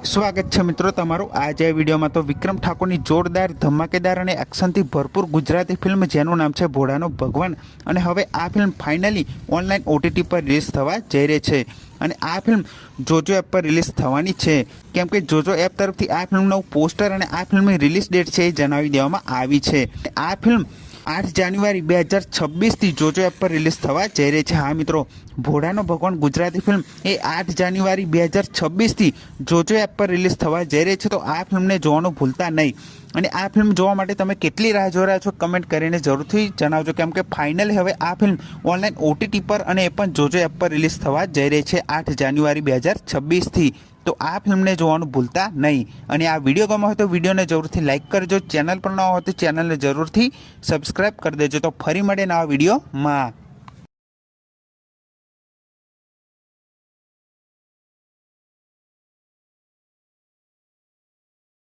સ્વાગત છે મિત્રો તમારું આજે આ વિડીયોમાં। તો વિક્રમ ઠાકોરની જોરદાર ધમાકેદાર અને એક્શનથી ભરપૂર ગુજરાતી ફિલ્મ જેનું નામ છે ભોળાનો ભગવાન, અને હવે આ ફિલ્મ ફાઇનલી ઓનલાઈન OTT પર રિલીઝ થવા જઈ રહી છે। અને આ ફિલ્મ જોજો એપ પર રિલીઝ થવાની છે, કેમ કે જોજો એપ તરફથી આ ફિલ્મનું પોસ્ટર અને આ ફિલ્મની રિલીઝ ડેટ છે એ જણાવી દેવામાં આવી છે। આ ફિલ્મ 8 જાન્યુઆરી 2026થી જોજો એપ પર રિલીઝ થવા જઈ રહી છે। હા મિત્રો, ભોળાનો ભગવાન ગુજરાતી ફિલ્મ એ 8 જાન્યુઆરી 2026થી જોજો એપ પર રિલીઝ થવા જઈ રહી છે, તો આ ફિલ્મને જોવાનું ભૂલતા નહીં। અને આ ફિલ્મ જોવા માટે તમે કેટલી રાહ જોઈ રહ્યા છો કમેન્ટ કરીને જરૂરથી જણાવજો, કેમ કે ફાઇનલી હવે આ ફિલ્મ ઓનલાઈન OTT પર અને એ પણ જોજો એપ પર રિલીઝ થવા જઈ રહી છે 8 જાન્યુઆરી 2026થી। તો આ ફિલ્મને જોવાનું ભૂલતા નહીં। અને આ વિડીયો ગમ્યો હોય તો વિડીયોને જરૂરથી લાઇક કરજો, ચેનલ પર ન હોય તો ચેનલને જરૂરથી સબસ્ક્રાઈબ કરી દેજો। તો ફરી મળે નવા વિડીયોમાં।